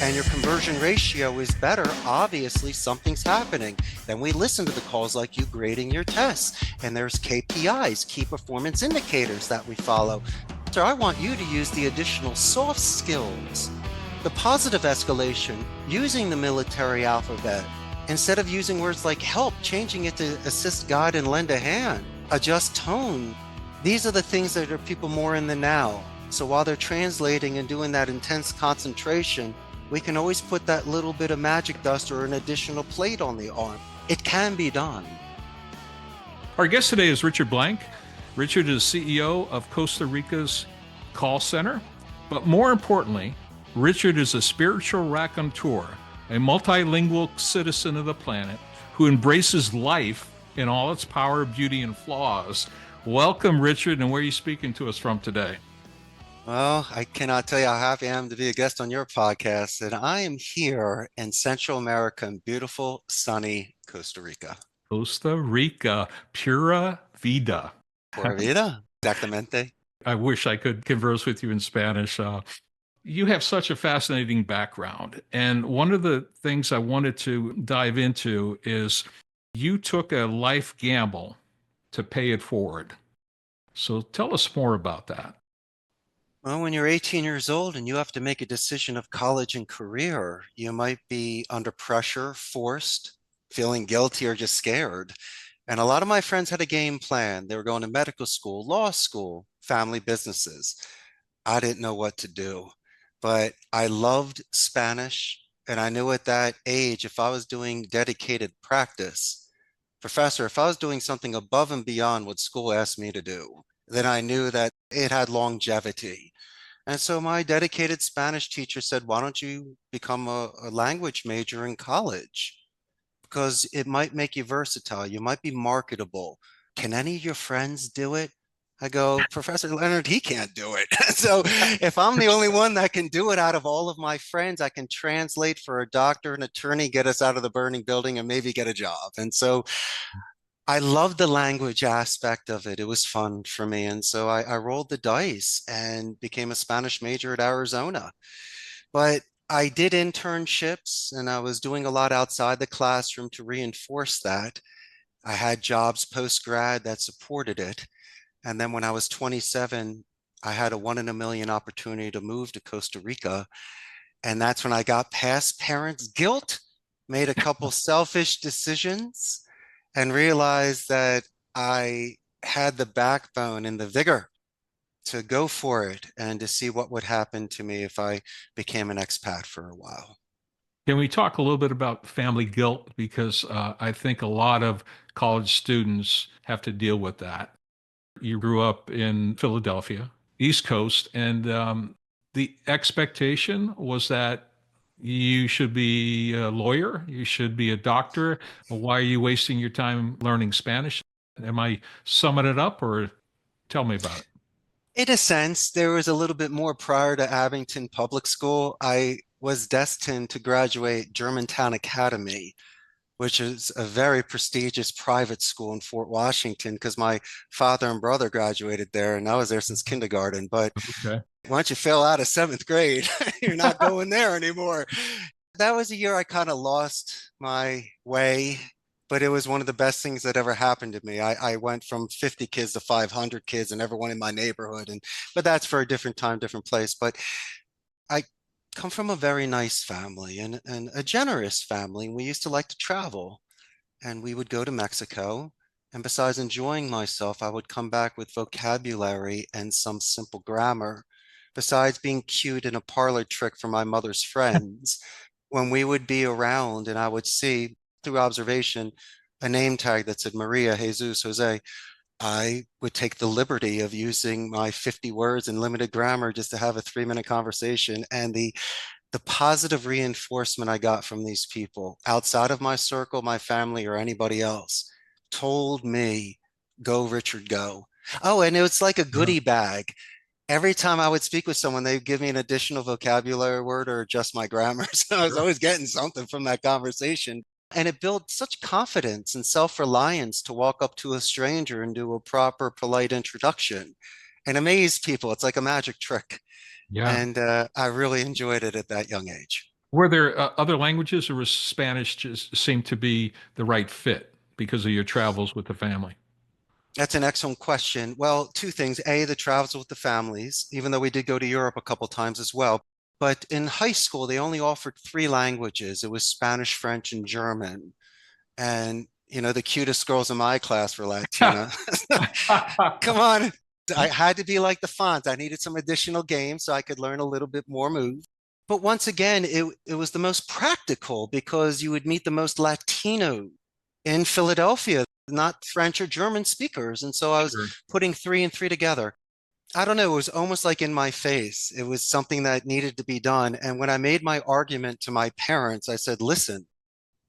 and your conversion ratio is better, obviously something's happening. Then we listen to the calls like you grading your tests, and there's KPIs, key performance indicators that we follow. So I want you to use the additional soft skills, the positive escalation, using the military alphabet. Instead of using words like help, changing it to assist, guide, and lend a hand, adjust tone. These are the things that are people more in the now. So while they're translating and doing that intense concentration, we can always put that little bit of magic dust or an additional plate on the arm. It can be done. Our guest today is Richard Blank. Richard is CEO of Costa Rica's Call Center. But more importantly, Richard is a spiritual raconteur, a multilingual citizen of the planet who embraces life in all its power, beauty, and flaws. Welcome, Richard, and where are you speaking to us from today? Well, I cannot tell you how happy I am to be a guest on your podcast. And I am here in Central America in beautiful, sunny Costa Rica. Costa Rica, pura vida. Pura vida, exactamente. I wish I could converse with you in Spanish. You have such a fascinating background. And one of the things I wanted to dive into is you took a life gamble to pay it forward. So tell us more about that. Well, when you're 18 years old and you have to make a decision of college and career, you might be under pressure, forced, feeling guilty, or just scared. And a lot of my friends had a game plan. They were going to medical school, law school, family businesses. I didn't know what to do, but I loved Spanish. And I knew at that age, if I was doing dedicated practice, professor, if I was doing something above and beyond what school asked me to do, then I knew that it had longevity. And so my dedicated Spanish teacher said, why don't you become a language major in college? Because it might make you versatile. You might be marketable. Can any of your friends do it? I go, Professor Leonard, he can't do it. So if I'm the only one that can do it out of all of my friends, I can translate for a doctor, an attorney, get us out of the burning building, and maybe get a job. And so I loved the language aspect of it. It was fun for me. And so I rolled the dice and became a Spanish major at Arizona. But I did internships and I was doing a lot outside the classroom to reinforce that. I had jobs post-grad that supported it. And then when I was 27, I had a 1 in a million opportunity to move to Costa Rica. And that's when I got past parents' guilt, made a couple selfish decisions, and realized that I had the backbone and the vigor to go for it and to see what would happen to me if I became an expat for a while. Can we talk a little bit about family guilt? Because I think a lot of college students have to deal with that. You grew up in Philadelphia, East Coast, and the expectation was that you should be a lawyer, you should be a doctor. Why are you wasting your time learning Spanish? Am I summing it up, or tell me about it? In a sense, there was a little bit more prior to Abington Public School. I was destined to graduate Germantown Academy, which is a very prestigious private school in Fort Washington, because my father and brother graduated there, and I was there since kindergarten. But Okay. once you fail out of 7th grade, you're not going there anymore. That was a year I kind of lost my way, but it was one of the best things that ever happened to me. I went from 50 kids to 500 kids and everyone in my neighborhood. But that's for a different time, different place. But I come from a very nice family and a generous family. We used to like to travel, and we would go to Mexico. And besides enjoying myself, I would come back with vocabulary and some simple grammar. Besides being cute in a parlor trick for my mother's friends, when we would be around and I would see through observation a name tag that said Maria, Jesus, Jose, I would take the liberty of using my 50 words in limited grammar just to have a 3-minute conversation. And the positive reinforcement I got from these people outside of my circle, my family, or anybody else told me, go, Richard, go. Oh, and it was like a goodie bag. Every time I would speak with someone, they'd give me an additional vocabulary word or adjust my grammar. So I was always getting something from that conversation. And it built such confidence and self-reliance to walk up to a stranger and do a proper, polite introduction and amaze people. It's like a magic trick. Yeah. And I really enjoyed it at that young age. Were there other languages, or was Spanish just seemed to be the right fit because of your travels with the family? That's an excellent question. Well, two things. A, the travels with the families, even though we did go to Europe a couple times as well. But in high school, they only offered three languages. It was Spanish, French, and German. And, the cutest girls in my class were Latina. Come on. I had to be like the font. I needed some additional games so I could learn a little bit more move. But once again, it was the most practical because you would meet the most Latino in Philadelphia, not French or German speakers. And so I was Sure. putting three and three together. I don't know, it was almost like in my face. It was something that needed to be done. And when I made my argument to my parents, I said, listen,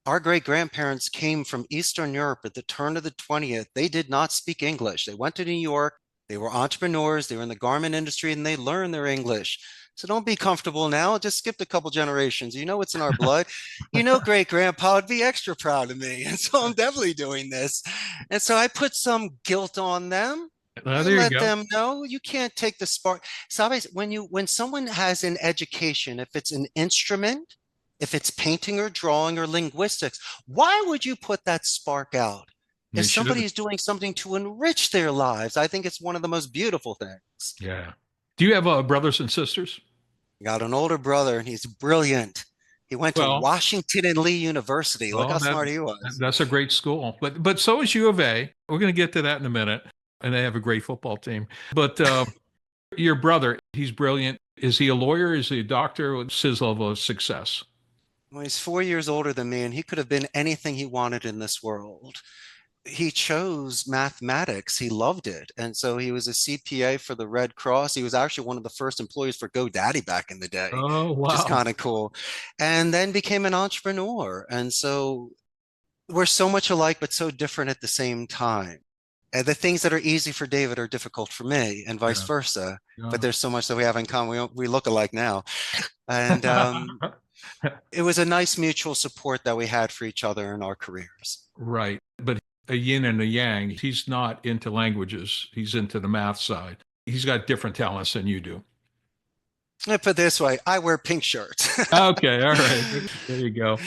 our great grandparents came from Eastern Europe at the turn of the 20th. They did not speak English. They went to New York. They were entrepreneurs. They were in the garment industry and they learned their English. So don't be comfortable now. Just skip a couple generations. You know it's in our blood. Great grandpa would be extra proud of me. And so I'm definitely doing this. And so I put some guilt on them. I There you let go. them know you can't take the spark. Sabes, when someone has an education, if it's an instrument, if it's painting or drawing or linguistics, why would you put that spark out? If They should have. somebody is doing something to enrich their lives, I think it's one of the most beautiful things. Yeah. Do you have brothers and sisters? Got an older brother and he's brilliant. He went to Well, Washington and Lee University. Look well, how smart he was. that's a great school, but so is U of A. We're going to get to that in a minute, and they have a great football team. But your brother, he's brilliant. Is he a lawyer? Is he a doctor? What's his level of success? Well, he's 4 years older than me, and he could have been anything he wanted in this world. He chose mathematics. He loved it. And so he was a CPA for the Red Cross. He was actually one of the first employees for GoDaddy back in the day, Oh, which is wow. kind of cool. And then became an entrepreneur. And so we're so much alike, but so different at the same time. And the things that are easy for David are difficult for me, and vice Yeah. versa. But Yeah. there's so much that we have in common. We look alike now. And it was a nice mutual support that we had for each other in our careers. Right. But a yin and a yang, he's not into languages. He's into the math side. He's got different talents than you do. Let me put it this way, I wear pink shirts. Okay. All right. There you go.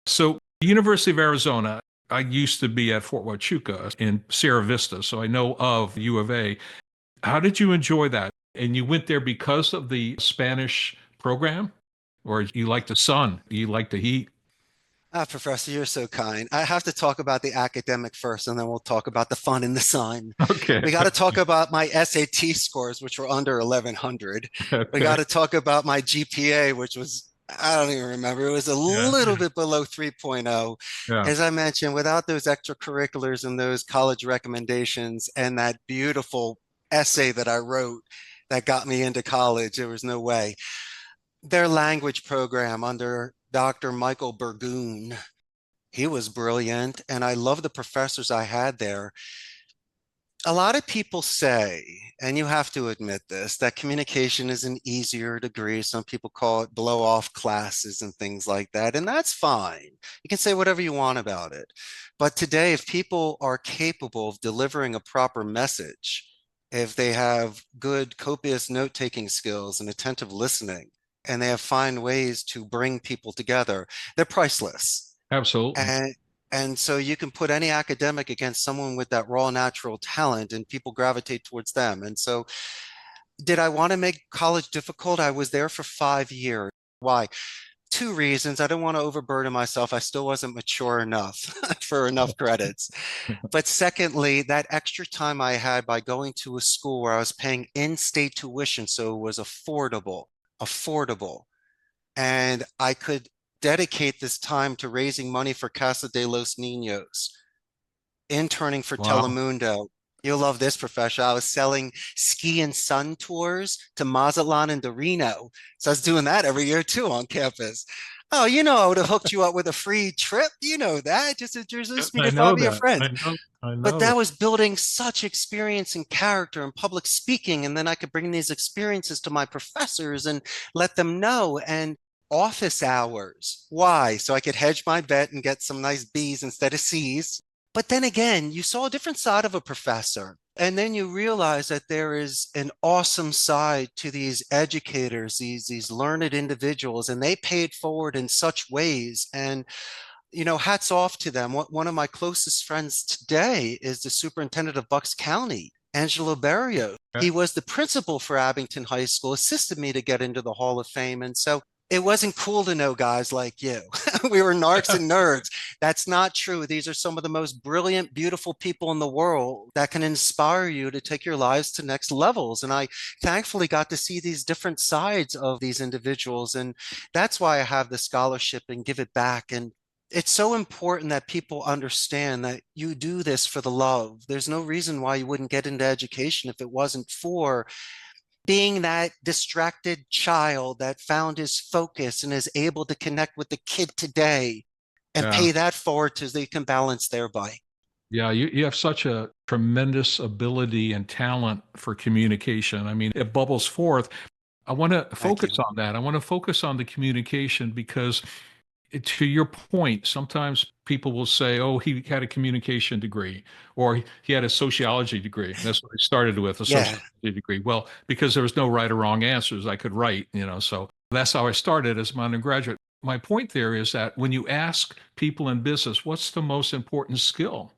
So, University of Arizona, I used to be at Fort Huachuca in Sierra Vista, so I know of U of A. How did you enjoy that? And you went there because of the Spanish program? Or you like the sun? You like the heat? Ah, Professor, you're so kind. I have to talk about the academic first, and then we'll talk about the fun in the sun. Okay. We got to talk about my SAT scores, which were under 1100. We Okay. got to talk about my GPA, which was, I don't even remember. It was a Yeah. little bit below 3.0. Yeah. As I mentioned, without those extracurriculars and those college recommendations and that beautiful essay that I wrote that got me into college, there was no way. Their language program under Dr. Michael Burgoon, he was brilliant, and I love the professors I had there. A lot of people say, and you have to admit this, that communication is an easier degree. Some people call it blow off classes and things like that, and that's fine. You can say whatever you want about it. But today, if people are capable of delivering a proper message, if they have good, copious note taking skills and attentive listening, and they have find ways to bring people together, they're priceless. Absolutely. And so you can put any academic against someone with that raw natural talent and people gravitate towards them. And so did I want to make college difficult? I was there for 5 years. Why? Two reasons. I don't want to overburden myself. I still wasn't mature enough for enough credits. But secondly, that extra time I had by going to a school where I was paying in-state tuition, so it was affordable, and I could dedicate this time to raising money for Casa de los Niños, interning for Wow. Telemundo. You'll love this, profession. I was selling ski and sun tours to Mazatlan and to Reno. So I was doing that every year too on campus. Oh, I would have hooked you up with a free trip. You know that. Just introduce me I to know five of your that. friends. I know. I But know that that. was building such experience and character and public speaking. And then I could bring these experiences to my professors and let them know. And office hours. Why? So I could hedge my bet and get some nice B's instead of C's. But then again, you saw a different side of a professor. And then you realize that there is an awesome side to these educators, these learned individuals, and they paid forward in such ways. And hats off to them. One of my closest friends today is the superintendent of Bucks County, Angelo Barrios. Okay. He was the principal for Abington High School, assisted me to get into the Hall of Fame. And so it wasn't cool to know guys like you. We were narcs and nerds. That's not true. These are some of the most brilliant, beautiful people in the world that can inspire you to take your lives to next levels. And I thankfully got to see these different sides of these individuals. And that's why I have the scholarship and give it back. And it's so important that people understand that you do this for the love. There's no reason why you wouldn't get into education if it wasn't for being that distracted child that found his focus and is able to connect with the kid today and Yeah. pay that forward so they can balance thereby. Yeah, you have such a tremendous ability and talent for communication. I mean, it bubbles forth. I want to Thank focus you. on that. I want to focus on the communication because, to your point, sometimes people will say, oh, he had a communication degree or he had a sociology degree. That's what I started with, a Yeah, sociology degree. Well, because there was no right or wrong answers, I could write, so that's how I started as my undergraduate. My point there is that when you ask people in business, what's the most important skill?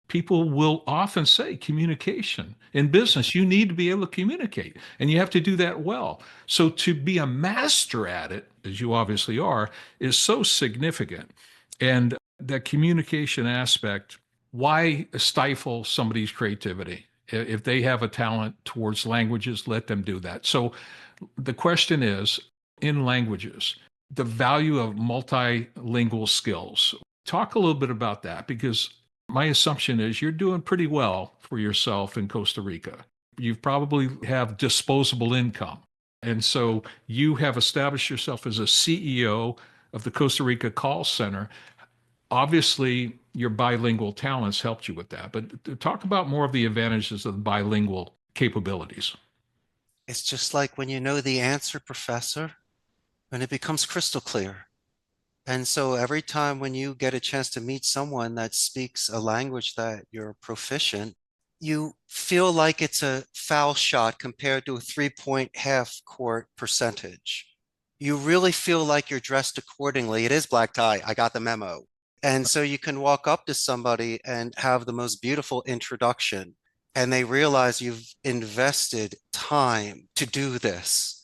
People will often say communication. In business, you need to be able to communicate and you have to do that well. So to be a master at it, as you obviously are, is so significant. And that communication aspect, why stifle somebody's creativity? If they have a talent towards languages, let them do that. So the question is, in languages, the value of multilingual skills. Talk a little bit about that because my assumption is you're doing pretty well for yourself in Costa Rica. You probably have disposable income. And so you have established yourself as a CEO of the Costa Rica Call Center. Obviously, your bilingual talents helped you with that, but talk about more of the advantages of the bilingual capabilities. it's just like when you know the answer, professor, and it becomes crystal clear. And so every time when you get a chance to meet someone that speaks a language that you're proficient, you feel like it's a foul shot compared to a 3-point half court percentage. You really feel like you're dressed accordingly. It is black tie. I got the memo. And so you can walk up to somebody and have the most beautiful introduction, and they realize you've invested time to do this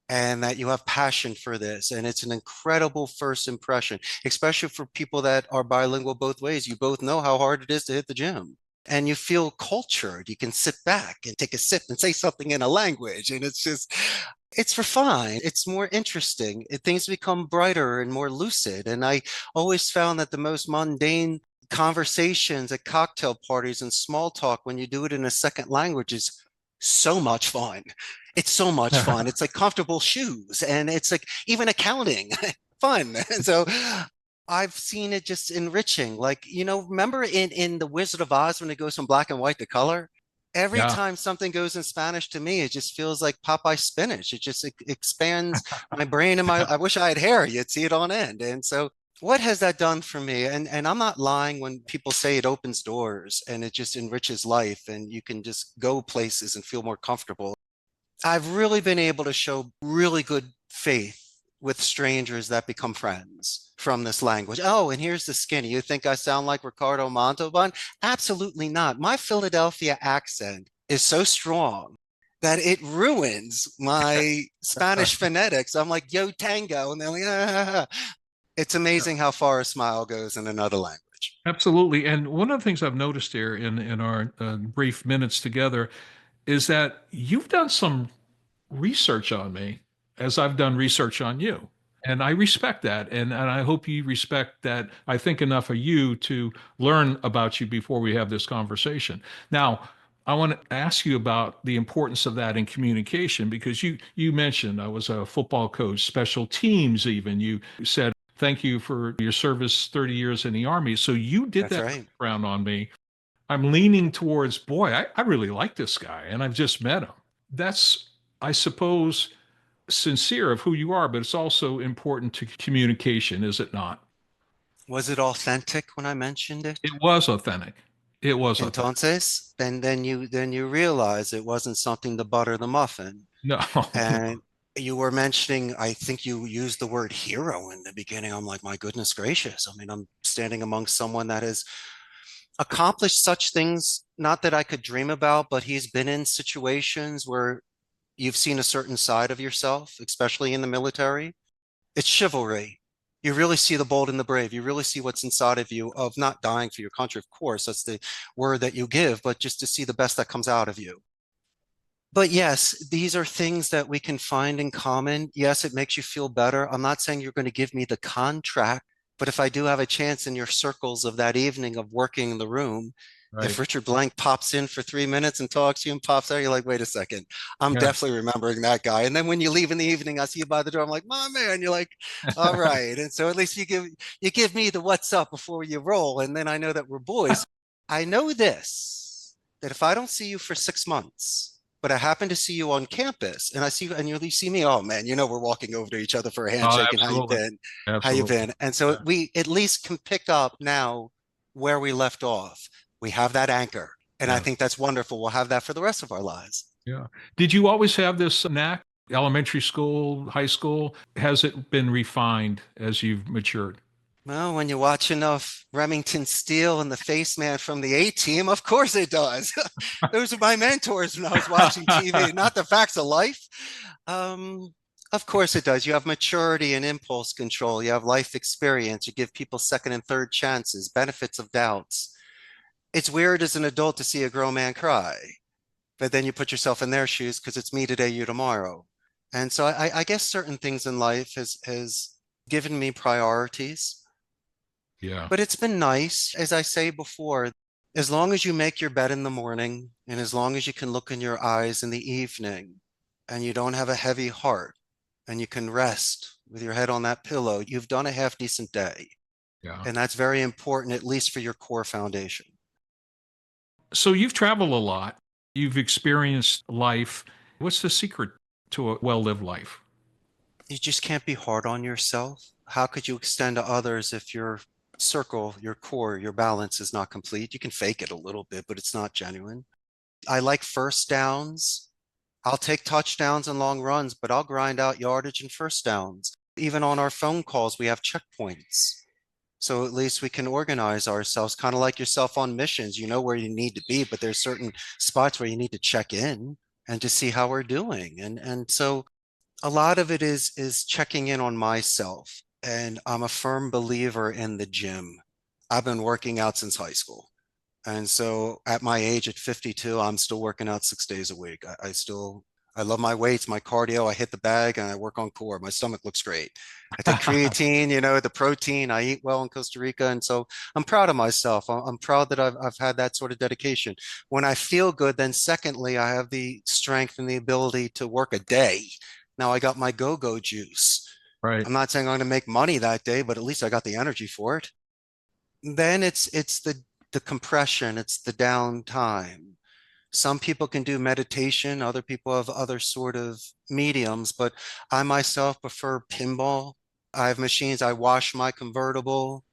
and that you have passion for this. And it's an incredible first impression, especially for people that are bilingual both ways. You both know how hard it is to hit the gym. And you feel cultured. You can sit back and take a sip and say something in a language. And it's refined. It's more interesting. Things become brighter and more lucid. And I always found that the most mundane conversations at cocktail parties and small talk, when you do it in a second language, is so much fun. It's so much fun. It's like comfortable shoes and it's like even accounting fun. And so I've seen it just enriching. Like, remember in The Wizard of Oz when it goes from black and white to color? Every Yeah. time something goes in Spanish to me, it just feels like Popeye spinach. It just expands my brain and I wish I had hair. You'd see it on end. And so what has that done for me? And I'm not lying when people say it opens doors and it just enriches life and you can just go places and feel more comfortable. I've really been able to show really good faith with strangers that become friends from this language. Oh, and here's the skinny. You think I sound like Ricardo Montalban? Absolutely not. My Philadelphia accent is so strong that it ruins my Spanish phonetics. I'm like, yo, tango. And they're like, ah. It's amazing how far a smile goes in another language. Absolutely. And one of the things I've noticed here in our brief minutes together is that you've done some research on me as I've done research on you. And I respect that. And I hope you respect that I think enough of you to learn about you before we have this conversation. Now, I want to ask you about the importance of that in communication because you mentioned I was a football coach, special teams even. You said thank you for your service 30 years in the Army. So you did That's that right. background on me. I'm leaning towards, boy, I really like this guy and I've just met him. That's, I suppose, sincere of who you are, but it's also important to communication, is it not? Was it authentic when I mentioned it? It was authentic. It was authentic. Entonces, then you realize it wasn't something to butter the muffin. No, no. And you were mentioning, I think you used the word hero in the beginning. I'm like, my goodness gracious. I mean, I'm standing amongst someone that has accomplished such things, not that I could dream about, but he's been in situations where you've seen a certain side of yourself, especially in the military. It's chivalry. You really see the bold and the brave. You really see what's inside of you of not dying for your country, of course. That's the word that you give, but just to see the best that comes out of you. But yes, these are things that we can find in common. Yes, it makes you feel better. I'm not saying you're going to give me the contract, but if I do have a chance in your circles of that evening of working in the room, if Right. Richard Blank pops in for 3 minutes and talks to you and pops out, you're like, wait a second, I'm Yeah. definitely remembering that guy. And then when you leave in the evening, I see you by the door. I'm like, my man, you're like, all right. And so at least you give me the what's up before you roll. And then I know that we're boys. I know this, that if I don't see you for 6 months, but I happen to see you on campus and I see you and you see me, oh man, we're walking over to each other for a Oh, handshake and how you absolutely. been? How you Absolutely. been? And so Yeah. we at least can pick up now where we left off. We have that anchor. And I Yeah. think that's wonderful. We'll have that for the rest of our lives. Yeah. Did you always have this knack? Elementary school, high school? Has it been refined as you've matured? Well, when you watch enough Remington Steele and the Face Man from the A Team, of course it does. Those are my mentors when I was watching TV, not the facts of life. Um, of course it does. You have maturity and impulse control. You have life experience. You give people second and third chances, benefits of doubts. It's weird as an adult to see a grown man cry, but then you put yourself in their shoes because it's me today, you tomorrow. And so I guess certain things in life has given me priorities, Yeah. but it's been nice. As I say before, as long as you make your bed in the morning and as long as you can look in your eyes in the evening and you don't have a heavy heart and you can rest with your head on that pillow, you've done a half decent day. Yeah. And that's very important, at least for your core foundation. So you've traveled a lot. You've experienced life. What's the secret to a well-lived life? You just can't be hard on yourself. How could you extend to others if your circle, your core, your balance is not complete? You can fake it a little bit, but it's not genuine. I like first downs. I'll take touchdowns and long runs, but I'll grind out yardage and first downs. Even on our phone calls, we have checkpoints. So at least we can organize ourselves, kind of like yourself on missions. You know where you need to be, but there's certain spots where you need to check in and to see how we're doing. And so a lot of it is checking in on myself. And I'm a firm believer in the gym. I've been working out since high school. And so at my age, at 52, I'm still working out 6 days a week. I love my weights, my cardio. I hit the bag and I work on core. My stomach looks great. I take creatine, the protein. I eat well in Costa Rica. And so I'm proud of myself. I'm proud that I've had that sort of dedication. When I feel good, then secondly, I have the strength and the ability to work a day. Now I got my go-go juice. Right. I'm not saying I'm going to make money that day, but at least I got the energy for it. Then it's the compression, it's the downtime. Some people can do meditation, other people have other sort of mediums, but I myself prefer pinball. I have machines, I wash my convertible.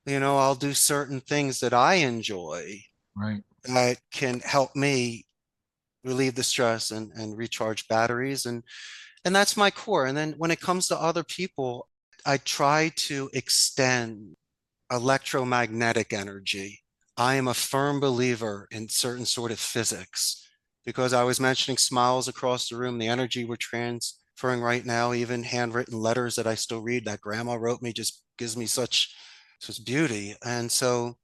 I'll do certain things that I enjoy Right. that can help me relieve the stress and recharge batteries. And that's my core. And then when it comes to other people, I try to extend electromagnetic energy. I am a firm believer in certain sort of physics because I was mentioning smiles across the room, the energy we're transferring right now, even handwritten letters that I still read that grandma wrote me just gives me such beauty. And so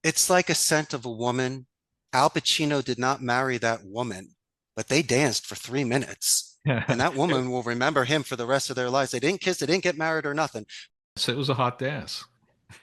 it's like a scent of a woman. Al Pacino did not marry that woman, but they danced for 3 minutes. And that It, woman will remember him for the rest of their lives. They didn't kiss, they didn't get married or nothing. it was a hot dance.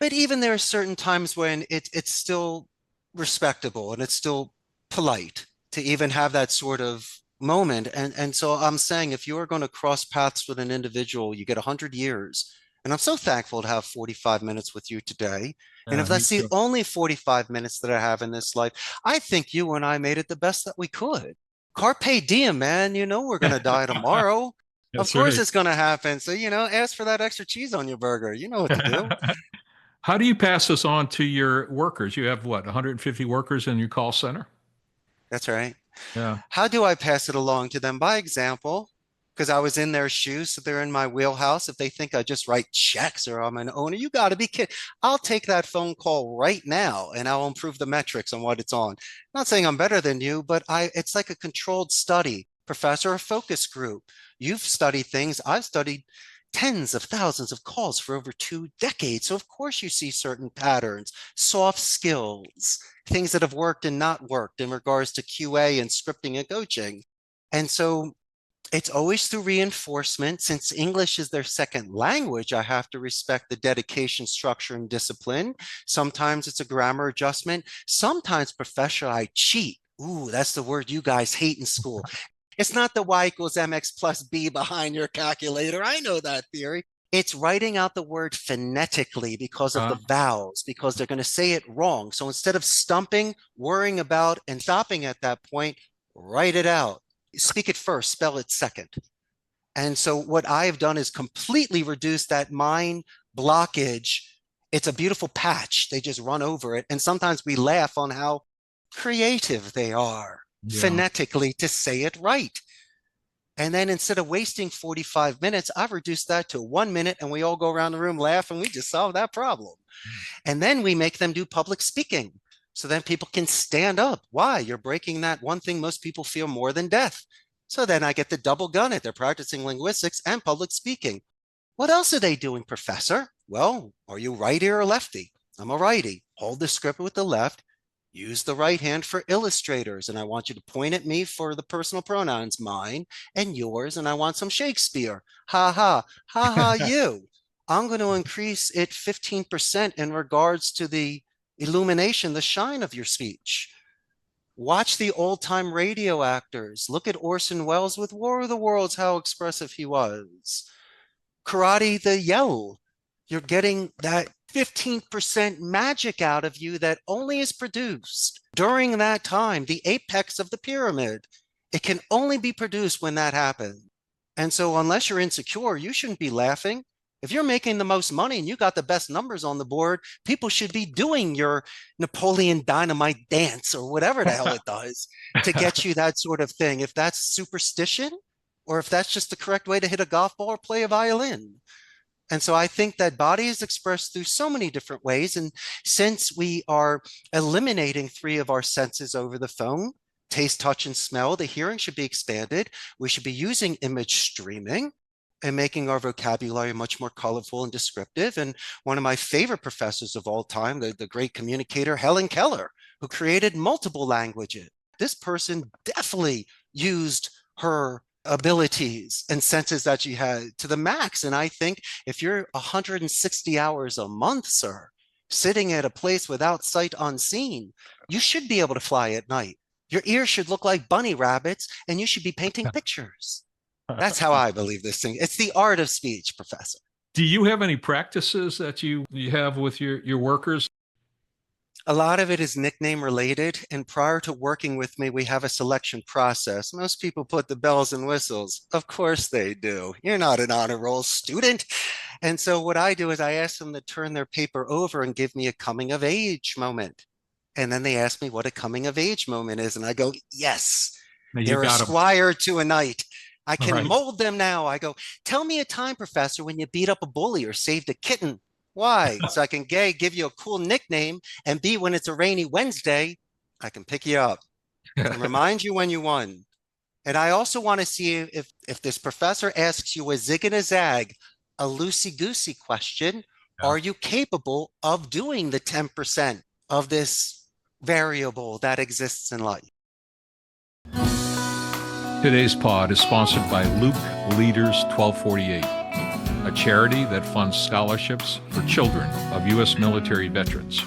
But even there are certain times when it's still respectable and it's still polite to even have that sort of moment. And so I'm saying if you're going to cross paths with an individual, you get 100 years. And I'm so thankful to have 45 minutes with you today. And Yeah, if me that's the too. only 45 minutes that I have in this life, I think you and I made it the best that we could. Carpe diem, man. You know we're going to die tomorrow. Of That's course right. it's going to happen. So, ask for that extra cheese on your burger. You know what to do. How do you pass this on to your workers? You have what, 150 workers in your call center? That's right. Yeah. How do I pass it along to them? By example, because I was in their shoes, so they're in my wheelhouse. If they think I just write checks or I'm an owner, you got to be kidding. I'll take that phone call right now and I'll improve the metrics on what it's on. Not saying I'm better than you, but it's like a controlled study, professor, a focus group. You've studied things. I've studied tens of thousands of calls for over 2 decades. So of course you see certain patterns, soft skills, things that have worked and not worked in regards to QA and scripting and coaching. And so it's always through reinforcement. Since English is their second language, I have to respect the dedication, structure, and discipline. Sometimes it's a grammar adjustment. Sometimes, professor, I cheat. Ooh, that's the word you guys hate in school. It's not the y equals mx plus b behind your calculator. I know that theory. It's writing out the word phonetically because of the vowels, because they're going to say it wrong. So instead of stumping, worrying about, and stopping at that point, write it out. Speak it first, spell it second. And so what I have done is completely reduce that mind blockage. It's a beautiful patch. They just run over it. And sometimes we laugh on how creative they are phonetically to say it right. And then instead of wasting 45 minutes, I've reduced that to 1 minute and we all go around the room, laugh, and we just solve that problem. And then we make them do public speaking. So then people can stand up. Why? You're breaking that one thing most people fear more than death. So then I get the double gun it. They're practicing linguistics and public speaking. What else are they doing, professor? Well, are you righty or lefty? I'm a righty. Hold the script with the left. Use the right hand for illustrators. And I want you to point at me for the personal pronouns, mine and yours. And I want some Shakespeare. Ha ha, ha ha, you. I'm going to increase it 15% in regards to the illumination, the shine of your speech. Watch the old-time radio actors. Look at Orson Welles with War of the Worlds, how expressive he was. Karate, the yell. You're getting that 15% magic out of you that only is produced during that time, the apex of the pyramid. It can only be produced when that happens. And so unless you're insecure, you shouldn't be laughing. If you're making the most money and you got the best numbers on the board, people should be doing your Napoleon Dynamite dance or whatever the hell it does to get you that sort of thing. If that's superstition or if that's just the correct way to hit a golf ball or play a violin. And so I think that body is expressed through so many different ways. And since we are eliminating 3 of our senses over the phone, taste, touch, and smell, the hearing should be expanded. We should be using image streaming and making our vocabulary much more colorful and descriptive. And one of my favorite professors of all time, the great communicator, Helen Keller, who created multiple languages. This person definitely used her abilities and senses that she had to the max. And I think if you're 160 hours a month, sir, sitting at a place without sight unseen, you should be able to fly at night. Your ears should look like bunny rabbits and you should be painting pictures. That's how I believe this thing. It's the art of speech, professor. Do you have any practices that you have with your workers? A lot of it is nickname related. And prior to working with me, we have a selection process. Most people put the bells and whistles. Of course they do. You're not an honor roll student. And so what I do is I ask them to turn their paper over and give me a coming of age moment. And then they ask me what a coming of age moment is. And I go, yes, they're a squire to a knight. I can mold them now. I go, tell me a time, professor, when you beat up a bully or saved a kitten. Why? So I can give you a cool nickname, and B, when it's a rainy Wednesday, I can pick you up and remind you when you won. And I also want to see if this professor asks you a zig and a zag, a loosey-goosey question, are you capable of doing the 10% of this variable that exists in life? Today's pod is sponsored by Luke Leaders 1248, a charity that funds scholarships for children of U.S. military veterans.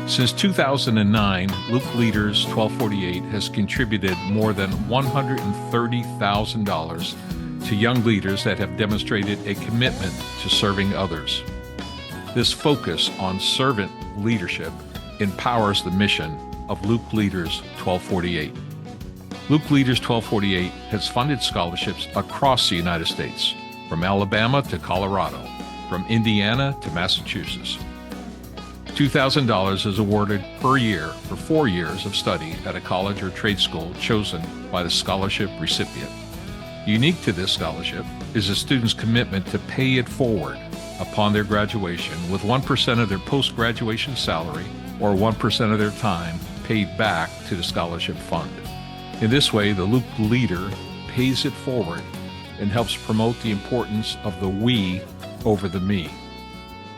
Since 2009, Luke Leaders 1248 has contributed more than $130,000 to young leaders that have demonstrated a commitment to serving others. This focus on servant leadership empowers the mission of Luke Leaders 1248. Luke Leaders 1248 has funded scholarships across the United States, from Alabama to Colorado, from Indiana to Massachusetts. $2,000 is awarded per year for 4 years of study at a college or trade school chosen by the scholarship recipient. Unique to this scholarship is the student's commitment to pay it forward upon their graduation with 1% of their post-graduation salary or 1% of their time paid back to the scholarship fund. In this way, the Loop leader pays it forward and helps promote the importance of the we over the me.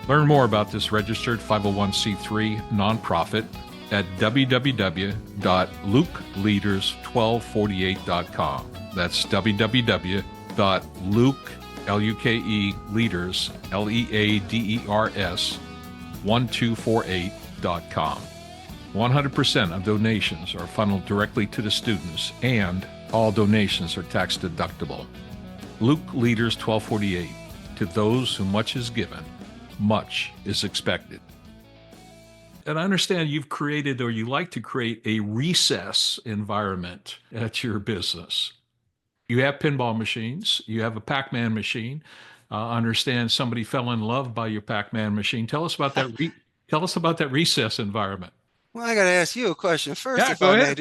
Learn more about this registered 501c3 nonprofit at www.lukeleaders1248.com. That's www.lukeleaders1248.com. 100% of donations are funneled directly to the students, and all donations are tax deductible. Luke Leaders 1248. To those who much is given, much is expected. And I understand you've created, or you like to create, a recess environment at your business. You have pinball machines. You have a Pac-Man machine. I understand somebody fell in love by your Pac-Man machine. Tell us about that. Tell us about that recess environment. Well, I got to ask you a question first, Yeah, if go I may. ahead.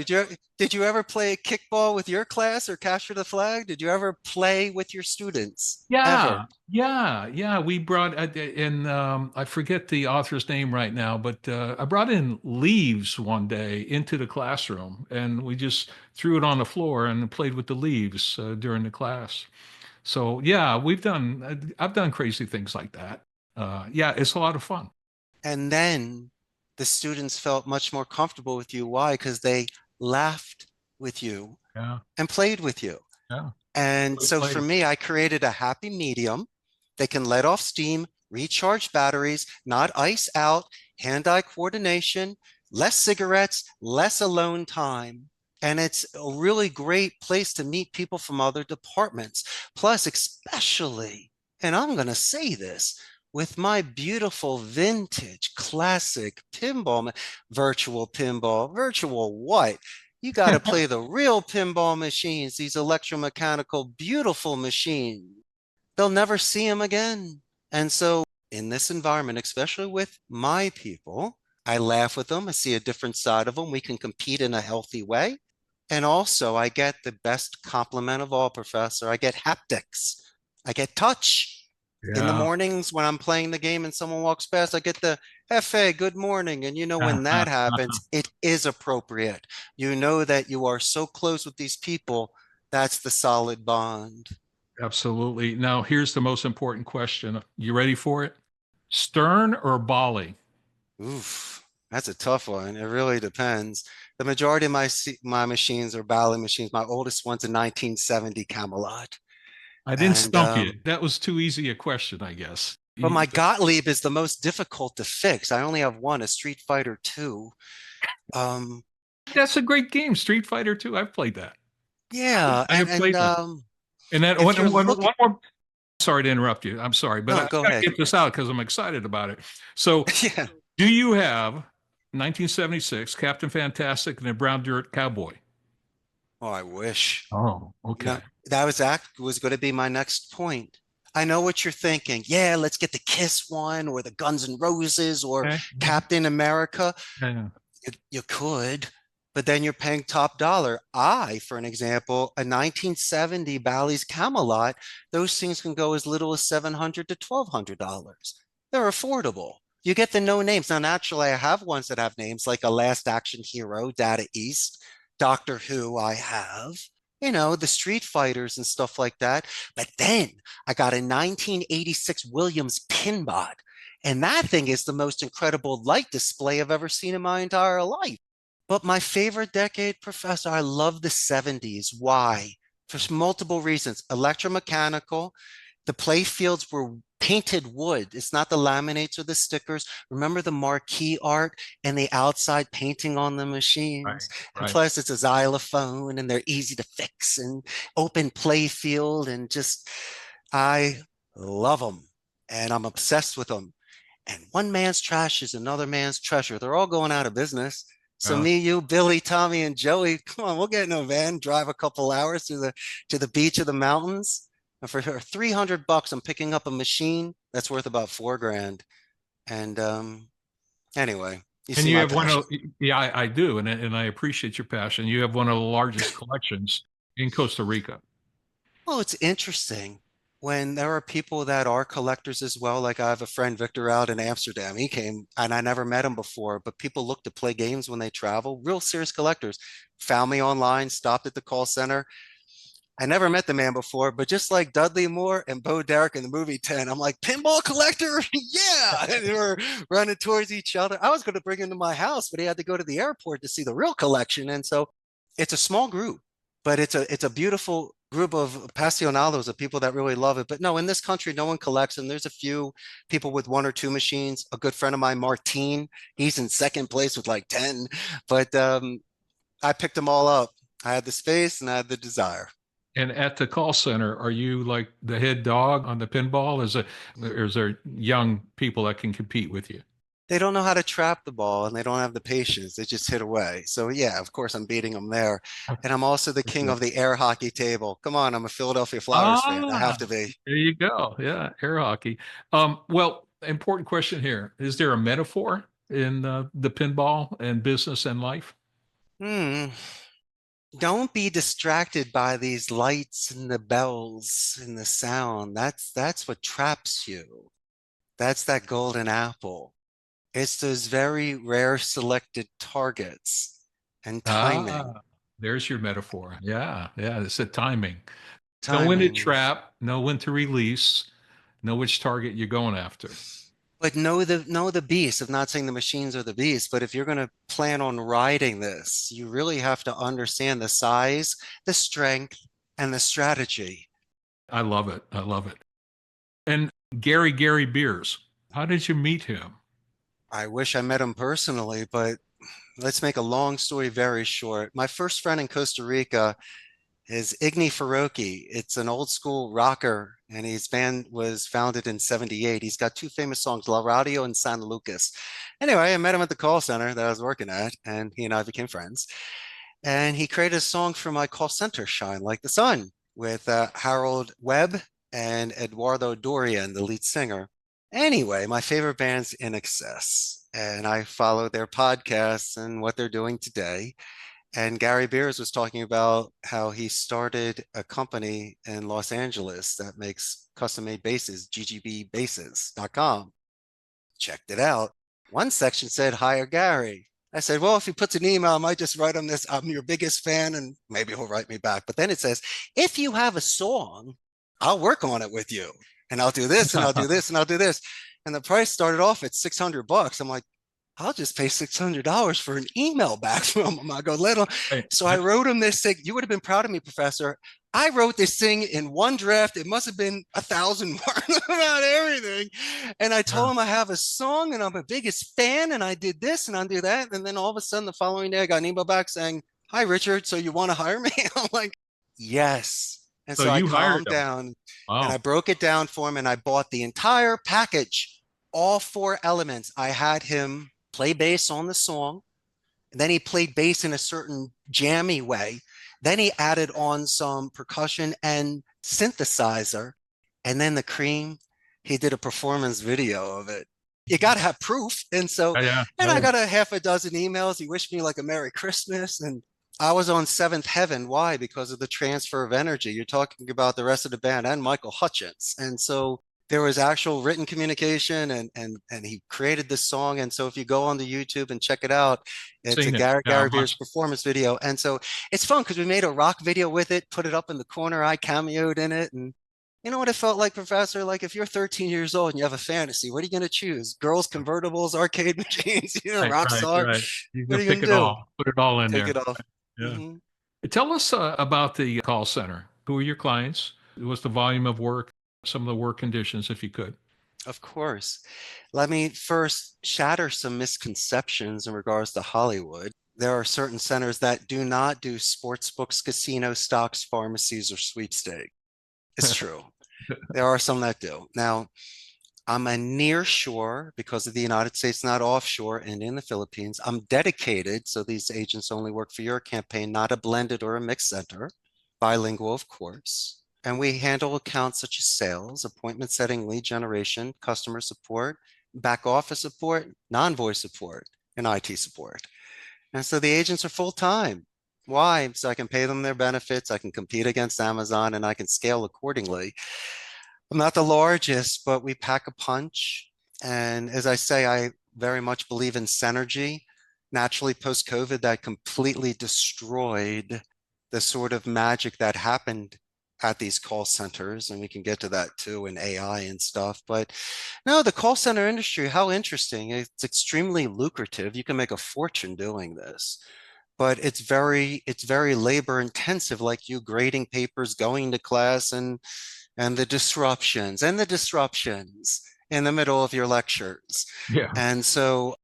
Did you ever play kickball with your class or capture the flag? Did you ever play with your students? Ever? Yeah. We brought in, I forget the author's name right now, but I brought in leaves one day into the classroom, and we just threw it on the floor and played with the leaves during the class. So yeah, I've done crazy things like that. Yeah, it's a lot of fun. And then the students felt much more comfortable with you. Why? Because they laughed with you Yeah, and played with you. yeah. And Good so for place. me, I created a happy medium. They can let off steam, recharge batteries, not ice out, hand-eye coordination, less cigarettes, less alone time. And it's a really great place to meet people from other departments. Plus, especially, and I'm going to say this, with my beautiful vintage classic pinball, virtual what? You got to play the real pinball machines, these electromechanical, beautiful machines. They'll never see them again. And so, in this environment, especially with my people, I laugh with them. I see a different side of them. We can compete in a healthy way. And also, I get the best compliment of all, Professor. I get haptics, I get touch. In the Yeah. mornings when I'm playing the game and someone walks past, I get the "Hefe, good morning." And when that happens, it is appropriate. You know that you are so close with these people. That's the solid bond. Absolutely. Now, here's the most important question. You ready for it? Stern or Bali? Oof, that's a tough one. It really depends. The majority of my machines are Bally machines. My oldest one's a 1970 Camelot. I didn't And stump you. That was too easy a question, I guess. but my Gottlieb is the most difficult to fix. I only have one, a Street Fighter 2. Um, That's a great game, Street Fighter 2. I've played that. yeah, I have and played that. And then if you're one looking, more. Sorry to interrupt you. I'm sorry, but I no, go got to ahead. get this out because I'm excited about it. So, Yeah. do you have 1976 Captain Fantastic and the Brown Dirt Cowboy? Oh, I wish. Oh, You know, okay. that was going to be my next point. I know what you're thinking. Yeah, let's get the Kiss one or the Guns N' Roses or Okay. Captain America. Yeah. You could, but then you're paying top dollar. For an example, a 1970 Bally's Camelot, those things can go as little as $700 to $1,200. They're affordable. You get the no names. Now, naturally, I have ones that have names like a Last Action Hero, Data East, Doctor Who, I have. The Street Fighters and stuff like that. But then I got a 1986 Williams Pinbot. And that thing is the most incredible light display I've ever seen in my entire life. But my favorite decade, Professor, I love the 70s. Why? For multiple reasons. Electromechanical, the play fields were painted wood. It's not the laminates or the stickers. Remember the marquee art and the outside painting on the Right. machines? And Right. plus, it's a xylophone and they're easy to fix and open play field. And just, I love them and I'm obsessed with them. And one man's trash is another man's treasure. They're all going out of business. So Yeah. me, you, Billy, Tommy, and Joey, come on, we'll get in a van, drive a couple hours to the beach of the mountains. And for $300, I'm picking up a machine that's worth about 4 grand. And Anyway, you And see you my have one passion. of, yeah, I do, and I appreciate your passion. You have one of the largest collections in Costa Rica. Well, it's interesting when there are people that are collectors as well. Like I have a friend, Victor, out in Amsterdam. He came and I never met him before, but people look to play games when they travel, real serious collectors. Found me online, stopped at the call center. I never met the man before, but just like Dudley Moore and Bo Derek in the movie 10, I'm like, pinball collector? Yeah. And they were running towards each other. I was going to bring him to my house, but he had to go to the airport to see the real collection. And so it's a small group, but it's a beautiful group of apasionados, of people that really love it. But no, in this country, no one collects them. There's a few people with one or two machines. A good friend of mine, Martine, he's in second place with like 10. But I picked them all up. I had the space and I had the desire. And at the call center, are you like the head dog on the pinball? Is there young people that can compete with you? They don't know how to trap the ball and they don't have the patience. They just hit away. So yeah, of course I'm beating them there. And I'm also the king of the air hockey table. Come on, I'm a Philadelphia Flyers fan. I have Ah, to be. there you go. Yeah, air hockey. Well, important question here. Is there a metaphor in the pinball and business and life? Hmm. Don't be distracted by these lights and the bells and the sound. That's what traps you. That's that golden apple. It's those very rare selected targets and timing. Ah, there's your metaphor. Yeah, yeah. It's the timing. Know when to Timing. trap, know when to release, know which target you're going after. But know the beast. I'm not saying the machines are the beast, but if you're going to plan on riding this, you really have to understand the size, the strength, and the strategy. I love it. I love it. And Gary Beers, how did you meet him? I wish I met him personally, but let's make a long story very short. My first friend in Costa Rica is Igni Faroki. It's an old school rocker, and his band was founded in '78. He's got two famous songs, La Radio and San Lucas. Anyway, I met him at the call center that I was working at, and he and I became friends. And he created a song for my call center, Shine Like the Sun, with Harold Webb and Eduardo Dorian, the lead singer. Anyway, my favorite band's INXS, and I follow their podcasts and what they're doing today. And Gary Beers was talking about how he started a company in Los Angeles that makes custom made bases, ggbbases.com. Checked it out. One section said, hire Gary. I said, well, if he puts an email, I might just write him this. I'm your biggest fan, and maybe he'll write me back. But then it says, if you have a song, I'll work on it with you. And I'll do this, and I'll do this, and I'll do this. And the price started off at $600. I'm like, I'll just pay $600 for an email back from him. I go, let him. Hey, So I I- wrote him this thing. You would have been proud of me, Professor. I wrote this thing in one draft. It must have been 1,000 words about everything. And I yeah. told him I have a song and I'm a biggest fan and I did this and I do that. And then all of a sudden the following day I got an email back saying, hi, Richard. So you want to hire me? I'm like, yes. And So so I you hired calmed him. down and I Wow. broke it down for him and I bought the entire package, all four elements. I had him play bass on the song. And then he played bass in a certain jammy way. Then he added on some percussion and synthesizer. And then the cream, he did a performance video of it. You got to have proof. And so, Yeah, and I yeah. got a half a dozen emails. He wished me like a Merry Christmas. And I was on seventh heaven. Why? Because of the transfer of energy. You're talking about the rest of the band and Michael Hutchence. And so there was actual written communication and he created this song. And so if you go on the YouTube and check it out, it's a Seen it. Yeah, Gary Beers performance video. And so it's fun because we made a rock video with it, put it up in the corner. I cameoed in it. And you know what it felt like, Professor? Like if you're 13 years old and you have a fantasy, what are you going to choose? Girls, convertibles, arcade machines, right, rock right, star. right. You What can are you pick going it to do? all, put it all in Take there. it off. Yeah. Hmm. Tell us about the call center. Who are your clients? What's the volume of work? Some of the work conditions, if you could. Of course. Let me first shatter some misconceptions in regards to Hollywood. There are certain centers that do not do sports books, casino stocks, pharmacies, or sweepstakes. It's true. There are some that do. Now, I'm a near shore because of the United States, not offshore and in the Philippines. I'm dedicated, so these agents only work for your campaign, not a blended or a mixed center. Bilingual, of course. And we handle accounts such as sales, appointment setting, lead generation, customer support, back office support, non-voice support, and IT support. And so the agents are full time. Why? So I can pay them their benefits, I can compete against Amazon, and I can scale accordingly. I'm not the largest, but we pack a punch. And as I say, I very much believe in synergy. Naturally, post COVID, that completely destroyed the sort of magic that happened at these call centers. And we can get to that too in AI and stuff. But no, the call center industry, how interesting. It's extremely lucrative. You can make a fortune doing this. But it's very labor intensive, like you grading papers, going to class, and the disruptions in the middle of your lectures. Yeah. And so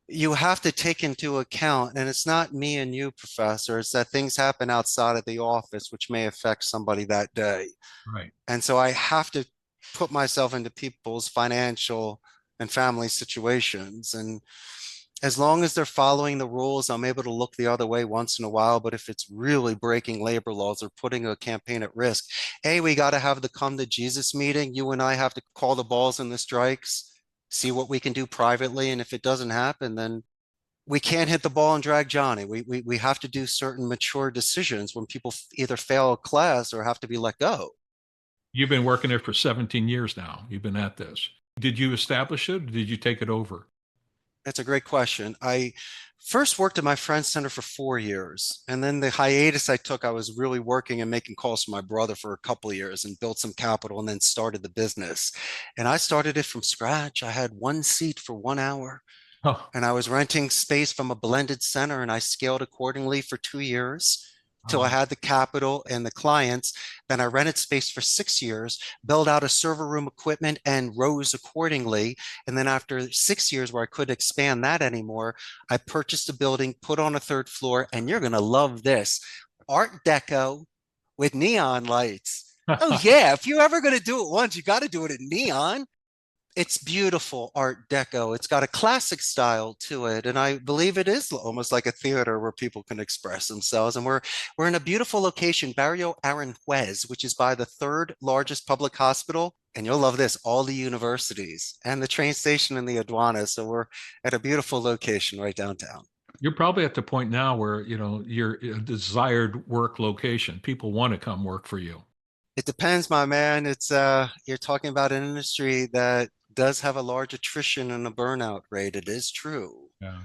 you have to take into account, and it's not me and you, professor, it's that things happen outside of the office which may affect somebody that day. Right. And so I have to put myself into people's financial and family situations. And as long as they're following the rules, I'm able to look the other way once in a while. But if it's really breaking labor laws or putting a campaign at risk, hey, we got to have the come to Jesus meeting. You and I have to call the balls and the strikes, see what we can do privately. And if it doesn't happen, then we can't hit the ball and drag Johnny. We have to do certain mature decisions when people either fail a class or have to be let go. You've been working there for 17 years now. You've been at this. Did you establish it or did you take it over? That's a great question. I first worked at my friend's center for 4 years. And then the hiatus I took, I was really working and making calls for my brother for a couple of years and built some capital and then started the business. And I started it from scratch. I had one seat for 1 hour Oh, and I was renting space from a blended center and I scaled accordingly for 2 years till I wow. had the capital and the clients. Then I rented space for 6 years, built out a server room equipment and rose accordingly. And then after 6 years where I couldn't expand that anymore, I purchased a building, put on a third floor, and you're going to love this. Art Deco with neon lights. Oh yeah, if you're ever going to do it once, you got to do it in neon. It's beautiful Art Deco. It's got a classic style to it, and I believe it is almost like a theater where people can express themselves. And we're in a beautiful location, Barrio Aranjuez, which is by the third largest public hospital. And you'll love this, all the universities and the train station and the aduana. So we're at a beautiful location right downtown. You're probably at the point now where, you're a desired work location. People want to come work for you. It depends, my man. It's you're talking about an industry that does have a large attrition and a burnout rate. It is true. Yeah.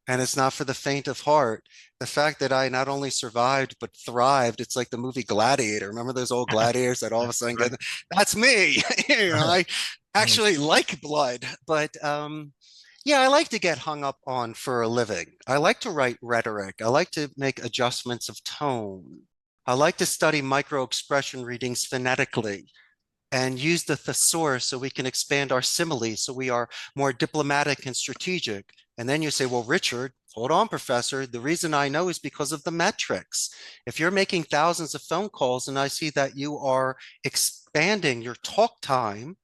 And it's not for the faint of heart. The fact that I not only survived but thrived, it's like the movie Gladiator. Remember those old gladiators that all of a sudden Right. get, that's me. I Right. actually like blood, but yeah, I like to get hung up on for a living. I like to write rhetoric. I like to make adjustments of tone. I like to study micro expression readings phonetically and use the thesaurus so we can expand our similes so we are more diplomatic and strategic. And then you say, well, Richard, hold on, professor. The reason I know is because of the metrics. If you're making thousands of phone calls and I see that you are expanding your talk time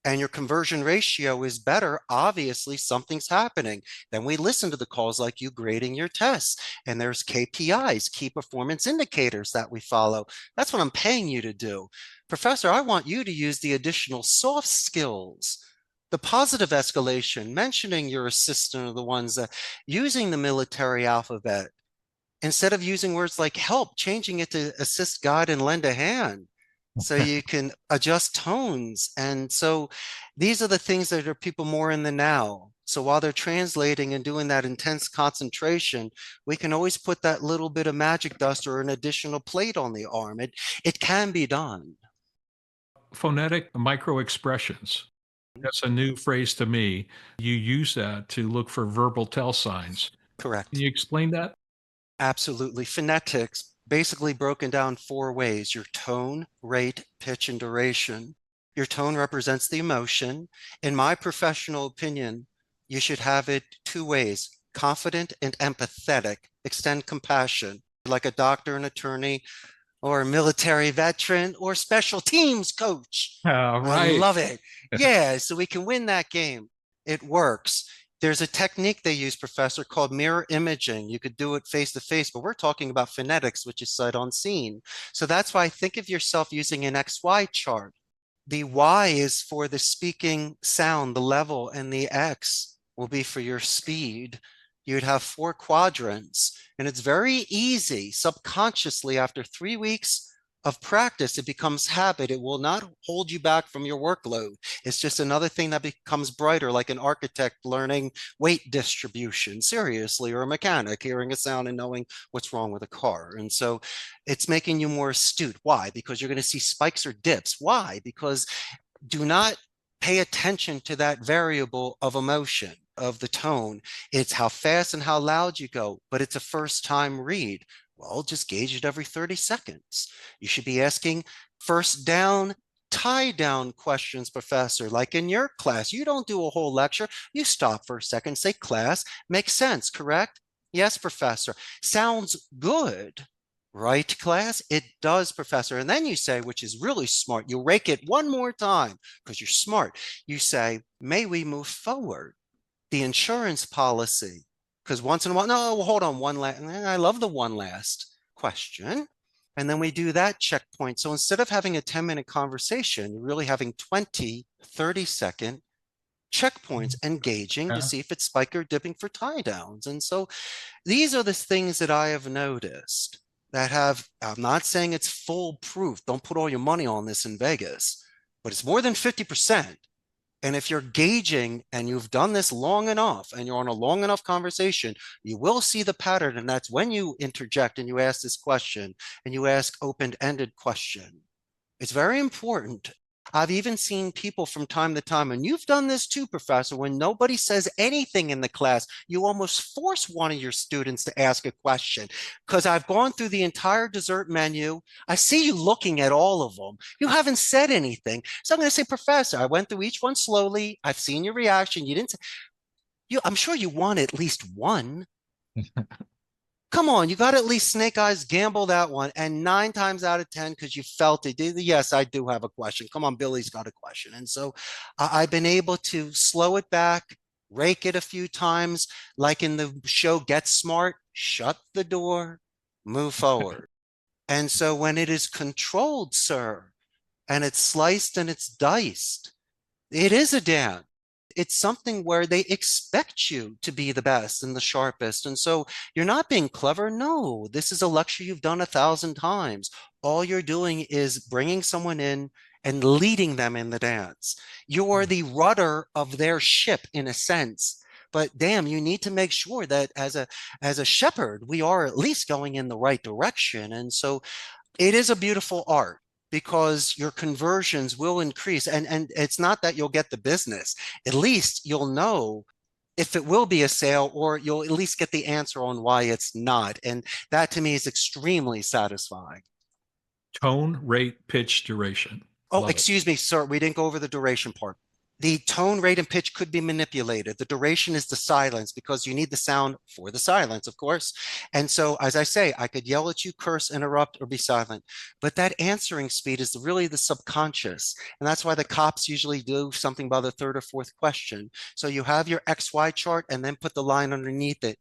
and your conversion ratio is better, obviously something's happening. Then we listen to the calls like you grading your tests. And there's KPIs, key performance indicators that we follow. That's what I'm paying you to do. Professor, I want you to use the additional soft skills, the positive escalation, mentioning your assistant or the ones that using the military alphabet. Instead of using words like help, changing it to assist, guide, and lend a hand so you can adjust tones. And so these are the things that are people more in the now. So while they're translating and doing that intense concentration, we can always put that little bit of magic dust or an additional plate on the arm. It can be done. Phonetic micro expressions. That's a new phrase to me. You use that to look for verbal tell signs. Can Correct. you explain that? Absolutely. Phonetics basically broken down four ways: your tone, rate, pitch, and duration. Your tone represents the emotion. In my professional opinion, you should have it two ways: confident and empathetic. Extend compassion, like a doctor, an attorney, or a military veteran, or special teams coach. I Right. love it. Yeah, so we can win that game. It works. There's a technique they use, professor, called mirror imaging. You could do it face to face, but we're talking about phonetics, which is sight unseen. So that's why I think of yourself using an XY chart. The Y is for the speaking sound, the level, and the X will be for your speed. You'd have 4 quadrants, and it's very easy subconsciously after 3 weeks of practice, it becomes habit. It will not hold you back from your workload. It's just another thing that becomes brighter, like an architect learning weight distribution seriously, or a mechanic hearing a sound and knowing what's wrong with a car. And so it's making you more astute. Why? Because you're going to see spikes or dips. Why? Because do not pay attention to that variable of emotion, of the tone. It's how fast and how loud you go, but it's a first time read. Well, just gauge it every 30 seconds. You should be asking first down, tie down questions, professor. Like in your class, you don't do a whole lecture. You stop for a second, say, class, makes sense, correct? Yes, professor. Sounds good. Right, class? It does, professor. And then you say, which is really smart, you rake it one more time because you're smart. You say, may we move forward? The insurance policy. Because once in a while, no, hold on, one last, I love the one last question. And then we do that checkpoint. So instead of having a 10-minute conversation, you're really having 20, 30-second checkpoints, engaging to Yeah. see if it's spike or dipping for tie downs. And so these are the things that I have noticed that have, I'm not saying it's foolproof. Don't put all your money on this in Vegas, but it's more than 50%. And if you're gauging and you've done this long enough and you're on a long enough conversation, you will see the pattern. And that's when you interject and you ask this question and you ask open-ended question. It's very important. I've even seen people from time to time, and you've done this too, professor, when nobody says anything in the class, you almost force one of your students to ask a question. Because I've gone through the entire dessert menu. I see you looking at all of them. You haven't said anything. So I'm going to say, professor, I went through each one slowly. I've seen your reaction. You didn't say, I'm sure you want at least one. Come on, you got to at least snake eyes gamble that one. And 9 times out of 10, because you felt it, yes, I do have a question. Come on, Billy's got a question. And so I've been able to slow it back, rake it a few times, like in the show Get Smart, shut the door, move forward. And so when it is controlled, sir, and it's sliced and it's diced, it is a dance. It's something where they expect you to be the best and the sharpest. And so you're not being clever. No, this is a lecture you've done 1,000 times. All you're doing is bringing someone in and leading them in the dance. You are the rudder of their ship in a sense. But damn, you need to make sure that as a shepherd, we are at least going in the right direction. And so it is a beautiful art because your conversions will increase. And it's not that you'll get the business. At least you'll know if it will be a sale, or you'll at least get the answer on why it's not. And that to me is extremely satisfying. Tone, rate, pitch, duration. Oh, Love it. excuse me, sir. We didn't go over the duration part. The tone, rate, and pitch could be manipulated. The duration is the silence because you need the sound for the silence, of course. And so, as I say, I could yell at you, curse, interrupt, or be silent. But that answering speed is really the subconscious. And that's why the cops usually do something by the third or fourth question. So you have your XY chart and then put the line underneath it.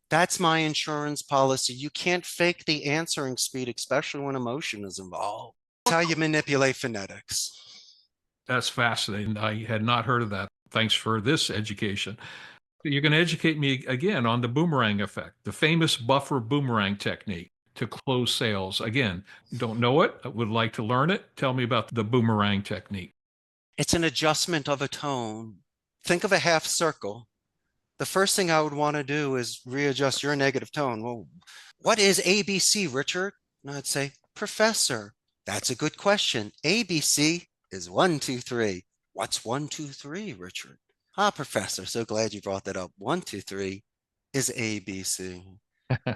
That's my insurance policy. You can't fake the answering speed, especially when emotion is involved. That's how you manipulate phonetics. That's fascinating. I had not heard of that. Thanks for this education. You're going to educate me again on the boomerang effect, the famous buffer boomerang technique to close sales. Again, don't know it. I would like to learn it. Tell me about the boomerang technique. It's an adjustment of a tone. Think of a half circle. The first thing I would want to do is readjust your negative tone. Well, what is ABC, Richard? And I'd say, Professor, that's a good question. ABC is 1, 2, 3. What's 1, 2, 3, Richard? Ah, Professor, so glad you brought that up. 1, 2, 3 is ABC.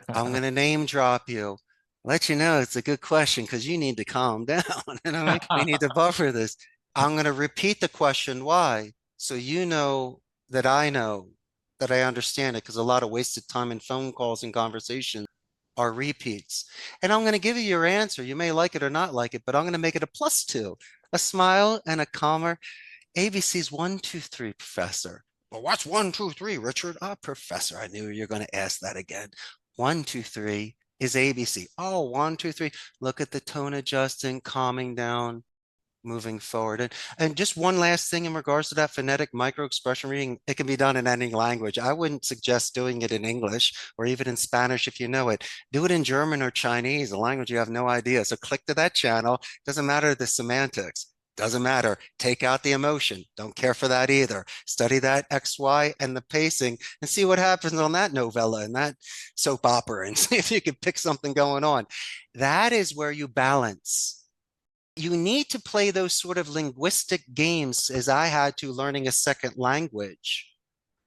I'm going to name drop you. Let you know it's a good question because you need to calm down. We need to buffer this. I'm going to repeat the question. Why? So you know that I understand it, because a lot of wasted time in phone calls and conversations are repeats. And I'm going to give you your answer. You may like it or not like it, but I'm going to make it a +2, a smile and a calmer. ABC's 1, 2, 3, Professor. Well, what's 1, 2, 3, Richard? Ah, Professor, I knew you were going to ask that again. 1, 2, 3 is ABC. Oh, 1, 2, 3. Look at the tone adjusting, calming down. moving forward. And just one last thing in regards to that phonetic micro expression reading, it can be done in any language. I wouldn't suggest doing it in English or even in Spanish if you know it. Do it in German or Chinese, a language you have no idea. So click to that channel. Doesn't matter the semantics. Doesn't matter. Take out the emotion. Don't care for that either. Study that X, Y, and the pacing and see what happens on that novella and that soap opera and see if you can pick something going on. That is where you balance. You need to play those sort of linguistic games as I had to learning a second language,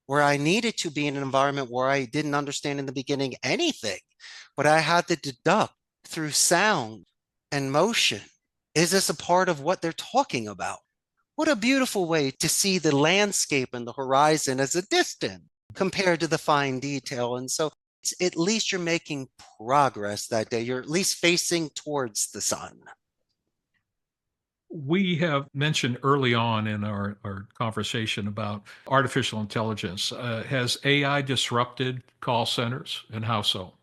where I needed to be in an environment where I didn't understand in the beginning anything, but I had to deduct through sound and motion. Is this a part of what they're talking about? What a beautiful way to see the landscape and the horizon as a distance compared to the fine detail. And so at least you're making progress that day. You're at least facing towards the sun. We have mentioned early on in our conversation about artificial intelligence. Has AI disrupted call centers, and how so?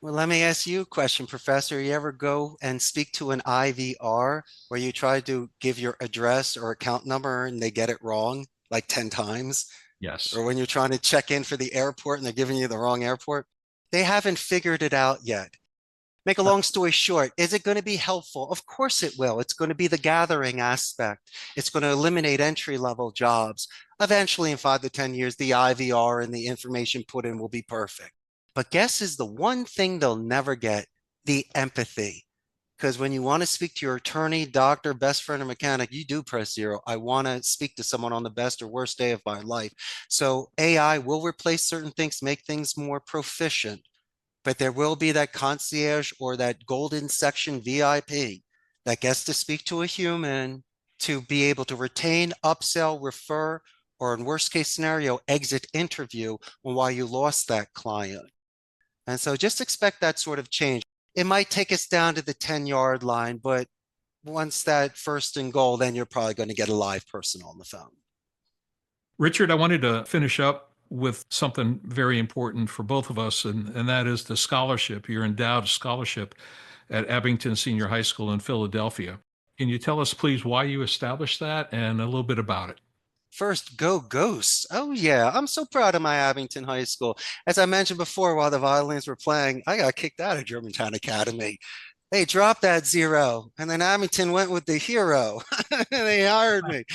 Well, let me ask you a question, Professor. You ever go and speak to an IVR where you try to give your address or account number and they get it wrong like 10 times? Yes. Or when you're trying to check in for the airport and they're giving you the wrong airport? They haven't figured it out yet. Make a long story short, is it going to be helpful? Of course it will. It's going to be the gathering aspect. It's going to eliminate entry level jobs. Eventually, in 5 to 10 years, the IVR and the information put in will be perfect. But guess is the one thing they'll never get, the empathy. Because when you want to speak to your attorney, doctor, best friend, or mechanic, you do press zero. I want to speak to someone on the best or worst day of my life. So AI will replace certain things, make things more proficient, but there will be that concierge or that golden section VIP that gets to speak to a human to be able to retain, upsell, refer, or in worst case scenario, exit interview while you lost that client. And so just expect that sort of change. It might take us down to the 10-yard line, but once that first and goal, then you're probably going to get a live person on the phone. Richard, I wanted to finish up with something very important for both of us, and that is the scholarship. You're endowed a scholarship at Abington Senior High School in Philadelphia. Can you tell us, please, why you established that and a little bit about it? First, go Ghosts. Oh, yeah. I'm so proud of my Abington High School. As I mentioned before, while the violins were playing, I got kicked out of Germantown Academy. They dropped that zero, and then Abington went with the hero. They hired me.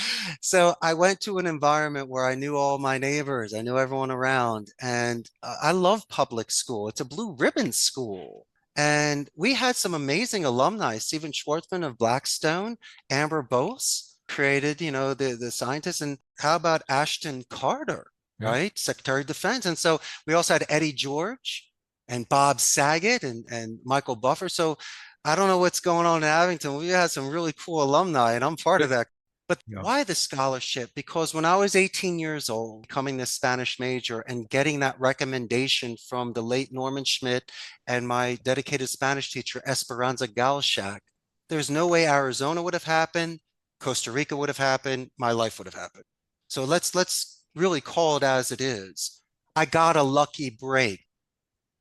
So I went to an environment where I knew all my neighbors, I knew everyone around, and I love public school. It's a blue ribbon school. And we had some amazing alumni, Stephen Schwartzman of Blackstone, Amber Bose created, the scientists. And how about Ashton Carter, Yeah. right? Secretary of Defense. And so we also had Eddie George and Bob Saget and Michael Buffer. So I don't know what's going on in Abington. We had some really cool alumni, and I'm part of that. But Yeah. why the scholarship? Because when I was 18 years old, becoming this Spanish major and getting that recommendation from the late Norman Schmidt and my dedicated Spanish teacher, Esperanza Galshak, there's no way Arizona would have happened, Costa Rica would have happened, my life would have happened. So let's really call it as it is. I got a lucky break.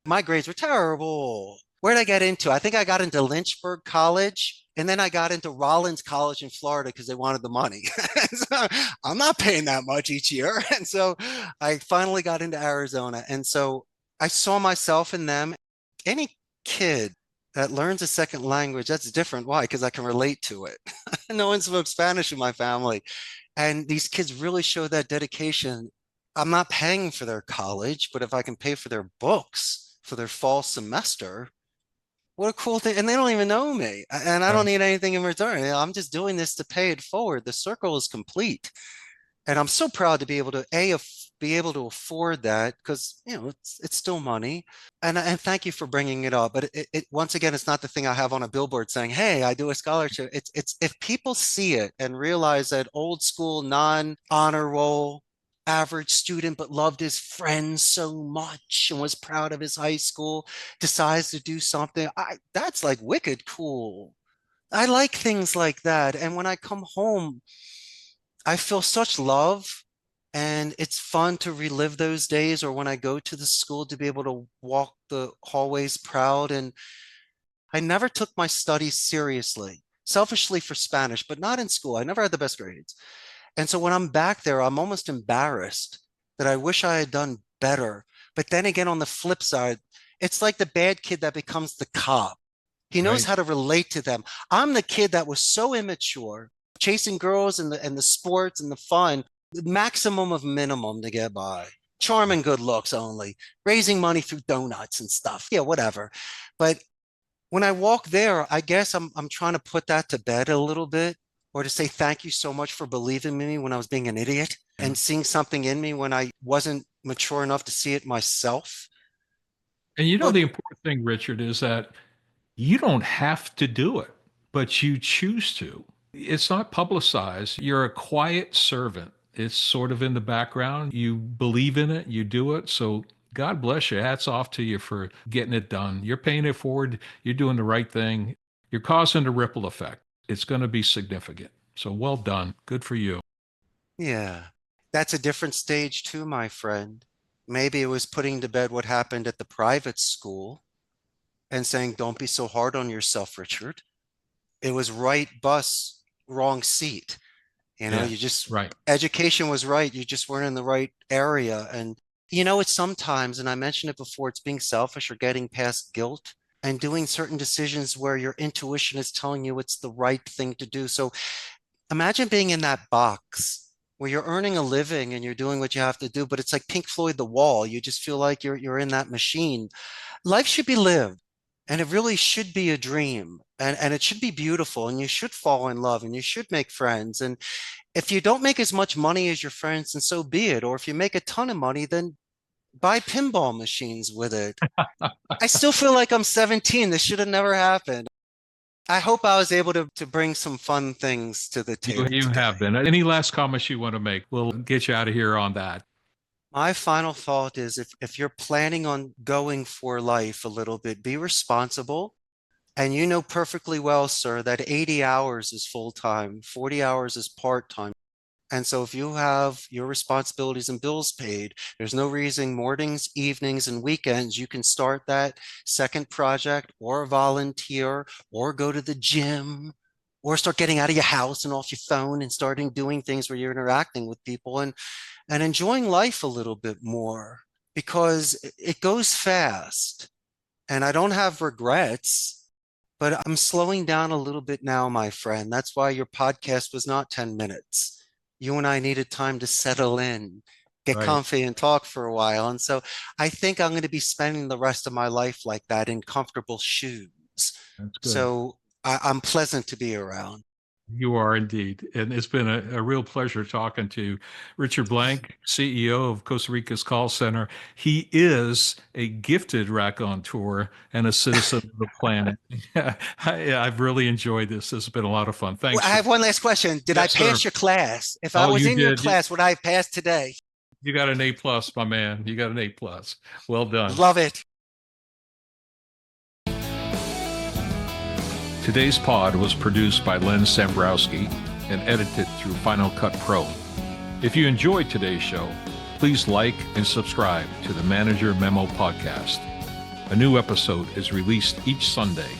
My grades were terrible. Where did I get into? I think I got into Lynchburg College, and then I got into Rollins College in Florida because they wanted the money. So I'm not paying that much each year. And so I finally got into Arizona. And so I saw myself in them. Any kid that learns a second language, that's different. Why? Because I can relate to it. No one spoke Spanish in my family. And these kids really show that dedication. I'm not paying for their college, but if I can pay for their books for their fall semester, what a cool thing. And they don't even know me. And I don't Right. need anything in return. I'm just doing this to pay it forward. The circle is complete. And I'm so proud to be able to be able to afford that because it's still money. And thank you for bringing it up. But it once again, it's not the thing I have on a billboard saying, "Hey, I do a scholarship." It's if people see it and realize that old school non-honor roll average student but loved his friends so much and was proud of his high school decides to do something, that's like wicked cool. I like things like that. And when I come home, I feel such love, and it's fun to relive those days, or when I go to the school to be able to walk the hallways proud. And I never took my studies seriously. selfishly for Spanish, but not in school. I never had the best grades. And so when I'm back there, I'm almost embarrassed that I wish I had done better. But then again, on the flip side, it's like the bad kid that becomes the cop. He knows Right. how to relate to them. I'm the kid that was so immature, chasing girls and the sports and the fun, the maximum of minimum to get by. Charm and good looks only, raising money through donuts and stuff. Yeah, whatever. But when I walk there, I guess I'm trying to put that to bed a little bit, or to say thank you so much for believing in me when I was being an idiot Yeah. and seeing something in me when I wasn't mature enough to see it myself. And you know, But the important thing, Richard, is that you don't have to do it, but you choose to. It's not publicized. You're a quiet servant. It's sort of in the background. You believe in it, you do it. So God bless you. Hats off to you for getting it done. You're paying it forward. You're doing the right thing. You're causing a ripple effect. It's going to be significant. So well done. Good for you. yeah, that's a different stage too, my friend. Maybe it was putting to bed what happened at the private school and saying, don't be so hard on yourself, Richard. It was right bus, wrong seat. Yeah, You just, right. education was right. You just weren't in the right area. And, it's sometimes, and I mentioned it before, it's being selfish or getting past guilt and doing certain decisions where your intuition is telling you it's the right thing to do. So imagine being in that box where you're earning a living and you're doing what you have to do, but it's like Pink Floyd The Wall. You just feel like you're in that machine. Life should be lived, and it really should be a dream, and it should be beautiful, and you should fall in love, and you should make friends. And if you don't make as much money as your friends, then so be it. Or if you make a ton of money, then buy pinball machines with it. I still feel like I'm 17. This should have never happened. I hope I was able to bring some fun things to the table You today. have been. Any last comments you want to make? We'll get you out of here on that. My final thought is, if you're planning on going for life a little bit, be responsible. And you know perfectly well, sir, that 80 hours is full time, 40 hours is part time. And so if you have your responsibilities and bills paid, there's no reason mornings, evenings, and weekends you can start that second project or volunteer or go to the gym or start getting out of your house and off your phone and starting doing things where you're interacting with people and enjoying life a little bit more, because it goes fast. And I don't have regrets, but I'm slowing down a little bit now, my friend. That's why your podcast was not 10 minutes. You and I needed time to settle in, get Right. comfy, and talk for a while. And so I think I'm going to be spending the rest of my life like that, in comfortable shoes. That's good. So I'm pleasant to be around. You are indeed. And it's been a real pleasure talking to Richard Blank, CEO of Costa Rica's Call Center. He is a gifted raconteur and a citizen of the planet. I've really enjoyed this. This has been a lot of fun. Well, Thanks I for, have one last question. Did I yes, sir. pass your class? If I Oh, was you in your did. class, would I have passed today? You got an A plus, my man. You got an A plus. Well done. Love it. Today's pod was produced by Len Samborowski and edited through Final Cut Pro. If you enjoyed today's show, please like and subscribe to the Manager Memo podcast. A new episode is released each Sunday.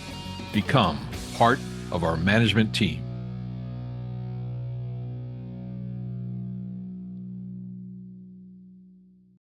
Become part of our management team.